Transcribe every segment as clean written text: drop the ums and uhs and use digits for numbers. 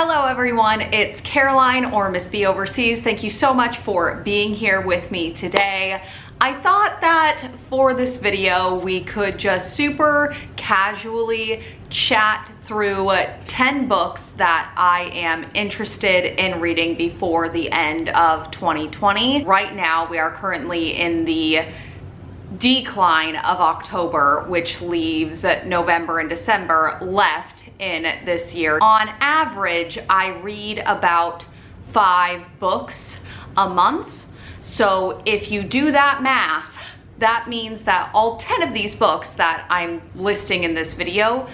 Hello everyone, it's Caroline or Miss B Overseas. Thank you so much for being here with me today. I thought that for this video we could just super casually chat through 10 books that I am interested in reading before the end of 2020. Right now we are currently in the decline of October, which leaves November and December left in this year. On average, I read about 5 books a month. So if you do that math, that means that all 10 of these books that I'm listing in this video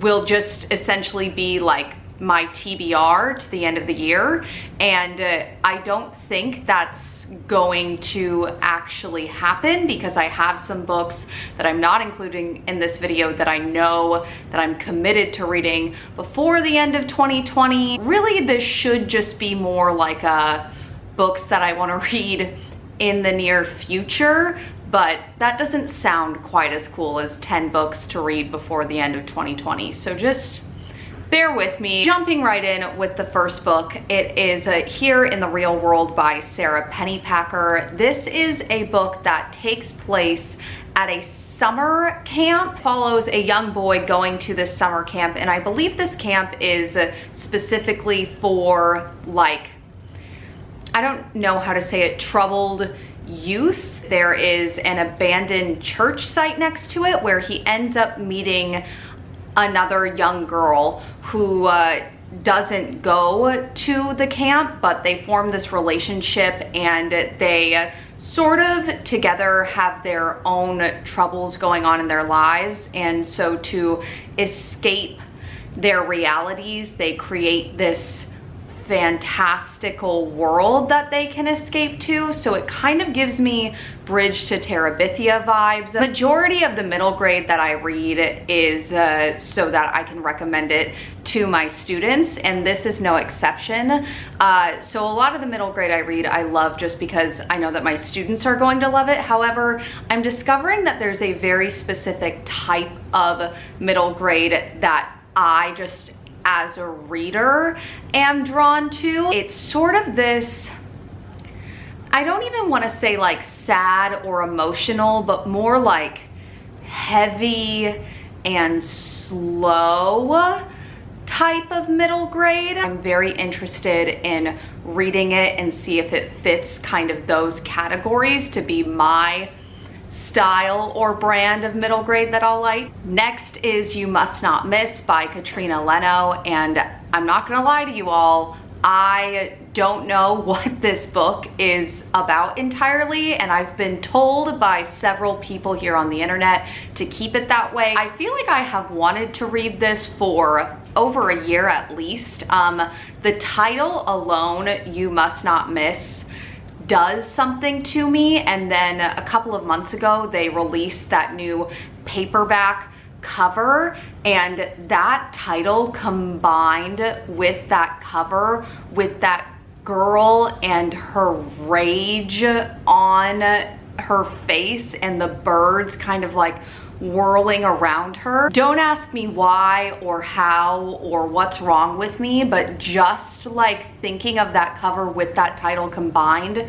will just essentially be like my TBR to the end of the year. And I don't think that's going to actually happen because I have some books that I'm not including in this video that I know that I'm committed to reading before the end of 2020. Really, this should just be more like books that I want to read in the near future, but that doesn't sound quite as cool as 10 books to read before the end of 2020. So just bear with me. Jumping right in with the first book, it is Here in the Real World by Sarah Pennypacker. This is a book that takes place at a summer camp, follows a young boy going to this summer camp, and I believe this camp is specifically for, like, I don't know how to say it, troubled youth. There is an abandoned church site next to it where he ends up meeting another young girl who doesn't go to the camp, but they form this relationship and they sort of together have their own troubles going on in their lives. And so to escape their realities, they create this fantastical world that they can escape to. So it kind of gives me Bridge to Terabithia vibes. The majority of the middle grade that I read is so that I can recommend it to my students, and this is no exception. So a lot of the middle grade I read I love just because I know that my students are going to love it. However, I'm discovering that there's a very specific type of middle grade that I just as a reader am drawn to. It's sort of this, I don't even want to say like sad or emotional, but more like heavy and slow type of middle grade. I'm very interested in reading it and see if it fits kind of those categories to be my style or brand of middle grade that I'll like. Next is You Must Not Miss by Katrina Leno, and I'm not gonna lie to you all, I don't know what this book is about entirely, and I've been told by several people here on the internet to keep it that way. I feel like I have wanted to read this for over a year at least. The title alone, You Must Not Miss, does something to me, and then a couple of months ago they released that new paperback cover, and that title combined with that cover with that girl and her rage on her face and the birds kind of like whirling around her. Don't ask me why or how or what's wrong with me, but just like thinking of that cover with that title combined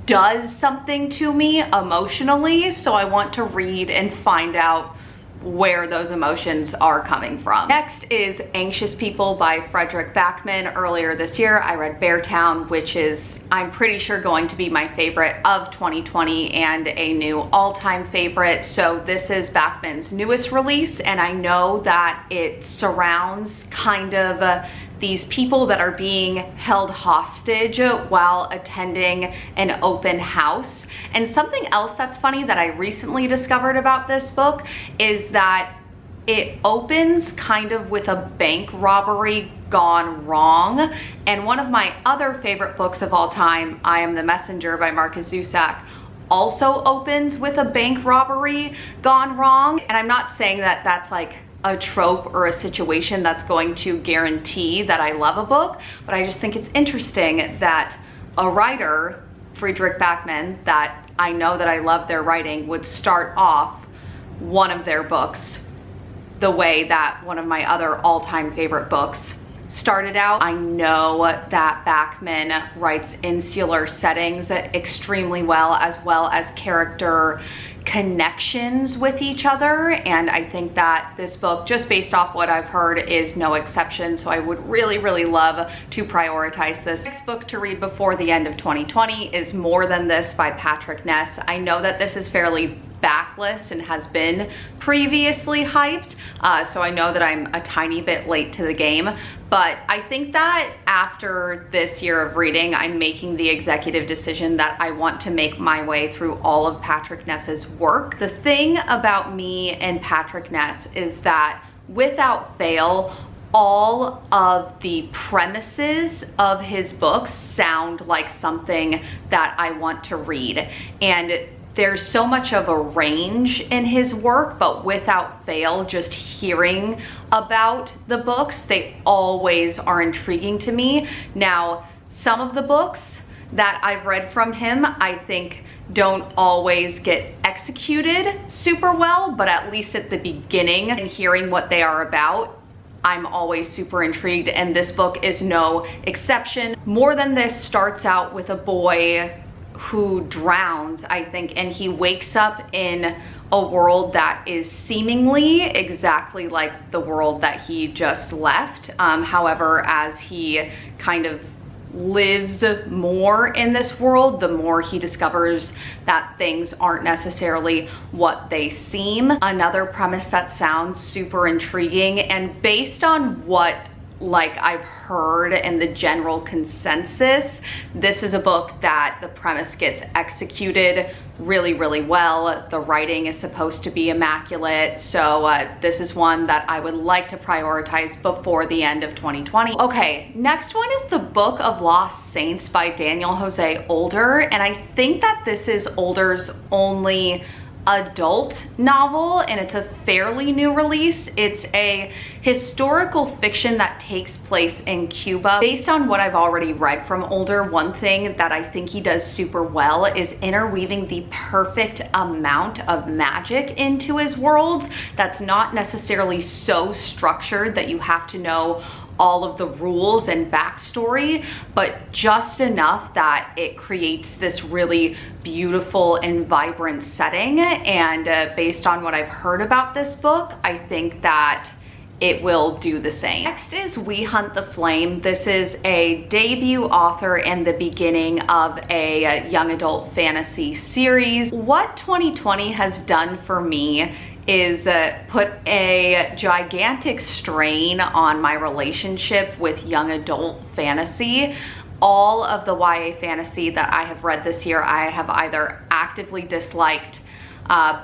does something to me emotionally. So I want to read and find out where those emotions are coming from. Next is Anxious People by Frederick Backman. Earlier this year I read Beartown, which is, I'm pretty sure, going to be my favorite of 2020 and a new all-time favorite. So this is Backman's newest release, and I know that it surrounds kind of these people that are being held hostage while attending an open house. And something else that's funny that I recently discovered about this book is that it opens kind of with a bank robbery gone wrong. And one of my other favorite books of all time, I Am the Messenger by Marcus Zusak, also opens with a bank robbery gone wrong. And I'm not saying that that's like a trope or a situation that's going to guarantee that I love a book, but I just think it's interesting that a writer, Friedrich Backman, that I know that I love their writing, would start off one of their books the way that one of my other all-time favorite books started out. I know that Bachman writes insular settings extremely well as character connections with each other, and I think that this book, just based off what I've heard, is no exception. So I would really love to prioritize this. Next book to read before the end of 2020 is More Than This by Patrick Ness. I know that this is fairly backlist and has been previously hyped, so I know that I'm a tiny bit late to the game, but I think that after this year of reading, I'm making the executive decision that I want to make my way through all of Patrick Ness's work. The thing about me and Patrick Ness is that without fail, all of the premises of his books sound like something that I want to read, and there's so much of a range in his work, but without fail, just hearing about the books, they always are intriguing to me. Now, some of the books that I've read from him, I think don't always get executed super well, but at least at the beginning and hearing what they are about, I'm always super intrigued, and this book is no exception. More Than This starts out with a boy who drowns, I think, and he wakes up in a world that is seemingly exactly like the world that he just left. However, as he kind of lives more in this world, the more he discovers that things aren't necessarily what they seem. Another premise that sounds super intriguing, and based on what I've heard and the general consensus, this is a book that the premise gets executed really well. The writing is supposed to be immaculate, so this is one that I would like to prioritize before the end of 2020. Okay, next one is The Book of Lost Saints by Daniel Jose Older, and I think that this is Older's only adult novel, and it's a fairly new release. It's a historical fiction that takes place in Cuba. Based on what I've already read from Older, one thing that I think he does super well is interweaving the perfect amount of magic into his worlds that's not necessarily so structured that you have to know all of the rules and backstory, but just enough that it creates this really beautiful and vibrant setting. And based on what I've heard about this book, I think that it will do the same. Next is We Hunt the Flame. This is a debut author and the beginning of a young adult fantasy series. What 2020 has done for me is put a gigantic strain on my relationship with young adult fantasy. All of the YA fantasy that I have read this year, I have either actively disliked,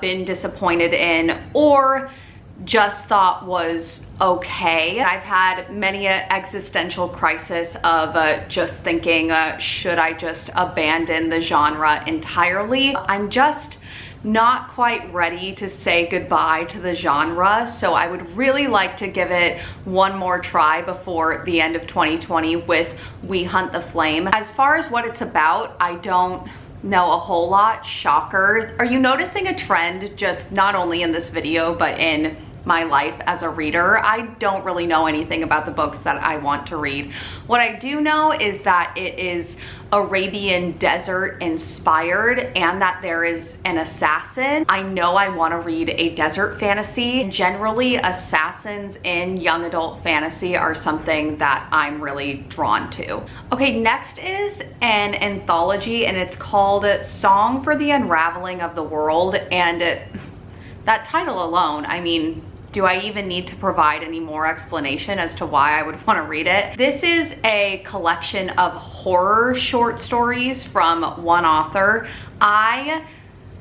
been disappointed in, or just thought was okay. I've had many an existential crisis of just thinking, should I just abandon the genre entirely? I'm just not quite ready to say goodbye to the genre, so I would really like to give it one more try before the end of 2020 with We Hunt the Flame. As far as what it's about, I don't know a whole lot. Shocker. Are you noticing a trend just not only in this video but in my life as a reader? I don't really know anything about the books that I want to read. What I do know is that it is Arabian desert inspired and that there is an assassin. I know I want to read a desert fantasy. Generally, assassins in young adult fantasy are something that I'm really drawn to. Okay, next is an anthology, and it's called Song for the Unraveling of the World, and that title alone, I mean, do I even need to provide any more explanation as to why I would want to read it? This is a collection of horror short stories from one author. I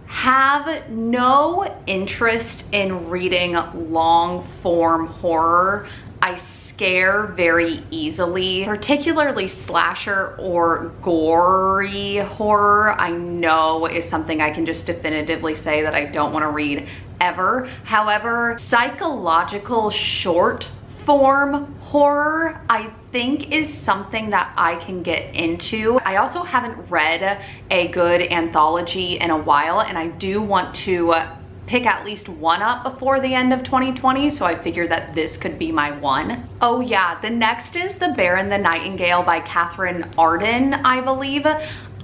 have no interest in reading long form horror. I scare very easily, particularly slasher or gory horror. I know is something I can just definitively say that I don't want to read ever. However, psychological short form horror, I think, is something that I can get into. I also haven't read a good anthology in a while, and I do want to pick at least one up before the end of 2020, so I figured that this could be my one. Oh yeah, the next is the Baron the Nightingale by Catherine Arden, I believe.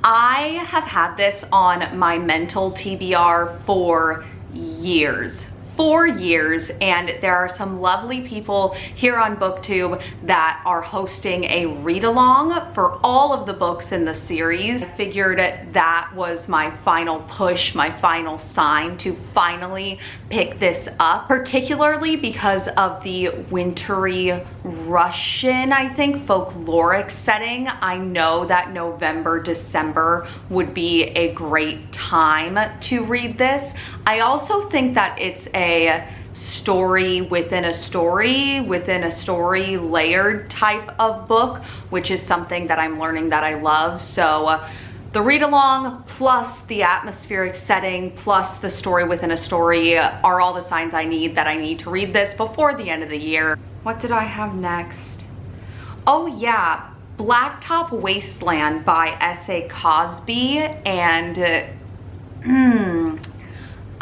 I have had this on my mental TBR for years. 4 years, and there are some lovely people here on BookTube that are hosting a read-along for all of the books in the series. I figured that was my final push, my final sign to finally pick this up, particularly because of the wintry Russian, I think, folkloric setting. I know that November, December would be a great time to read this. I also think that it's a story within a story within a story layered type of book, which is something that I'm learning that I love. So the read along plus the atmospheric setting plus the story within a story are all the signs I need to read this before the end of the year. What did I have next? Oh yeah, Blacktop Wasteland by S.A. Cosby, and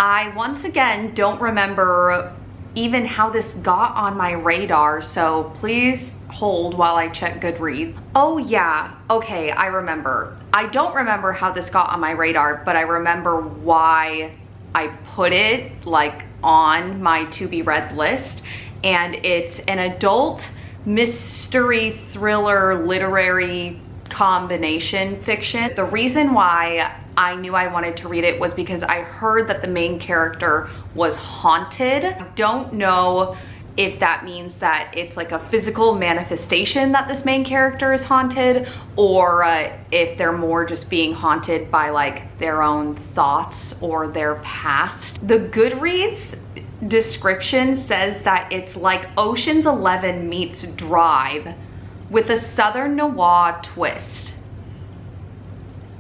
I once again don't remember even how this got on my radar, so please hold while I check Goodreads. Oh yeah, okay, I remember. I don't remember how this got on my radar, but I remember why I put it like on my to be read list, and it's an adult mystery thriller literary combination fiction. The reason why I knew I wanted to read it was because I heard that the main character was haunted. I don't know if that means that it's like a physical manifestation that this main character is haunted, or if they're more just being haunted by like their own thoughts or their past. The Goodreads description says that it's like Ocean's 11 meets Drive with a Southern noir twist.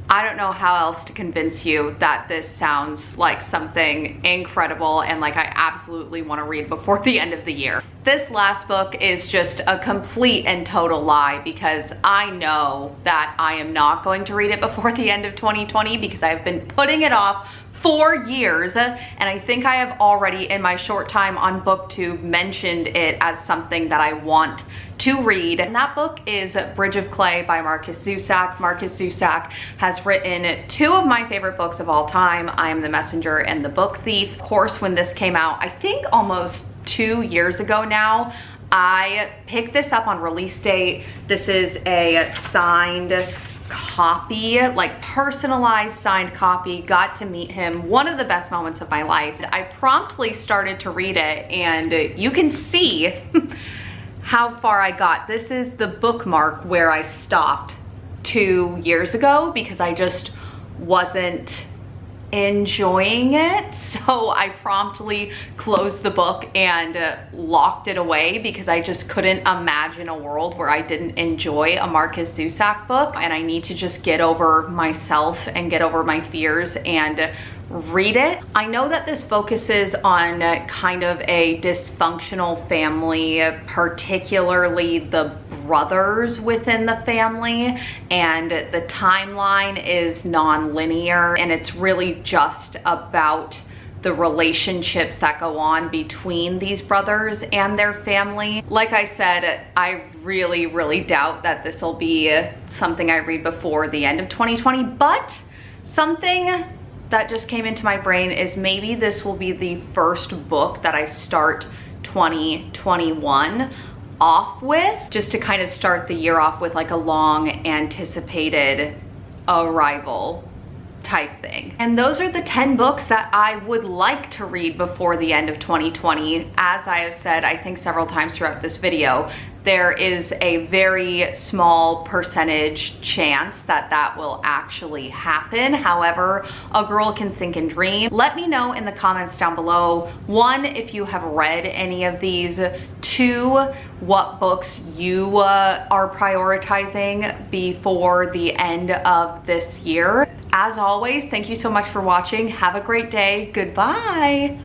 I don't know how else to convince you that this sounds like something incredible and like I absolutely want to read before the end of the year. This last book is just a complete and total lie, because I know that I am not going to read it before the end of 2020 because I've been putting it off 4 years, and I think I have already in my short time on BookTube mentioned it as something that I want to read. And that book is Bridge of Clay by Markus Zusak. Markus Zusak has written 2 of my favorite books of all time, I Am the Messenger and The Book Thief. Of course, when this came out, I think almost 2 years ago now, I picked this up on release date. This is a signed copy, like personalized signed copy. Got to meet him, one of the best moments of my life. I promptly started to read it, and you can see how far I got. This is the bookmark where I stopped 2 years ago because I just wasn't enjoying it. So I promptly closed the book and locked it away because I just couldn't imagine a world where I didn't enjoy a Markus Zusak book. And I need to just get over myself and get over my fears and read it. I know that this focuses on kind of a dysfunctional family, particularly the brothers within the family, and the timeline is non-linear, and it's really just about the relationships that go on between these brothers and their family. Like I said, I really doubt that this will be something I read before the end of 2020, but something that just came into my brain is maybe this will be the first book that I start 2021 off with, just to kind of start the year off with like a long anticipated arrival type thing. And those are the 10 books that I would like to read before the end of 2020. As I have said, I think several times throughout this video, there is a very small percentage chance that that will actually happen. However, a girl can think and dream. Let me know in the comments down below, 1, if you have read any of these, 2, what books you are prioritizing before the end of this year. As always, thank you so much for watching. Have a great day. Goodbye.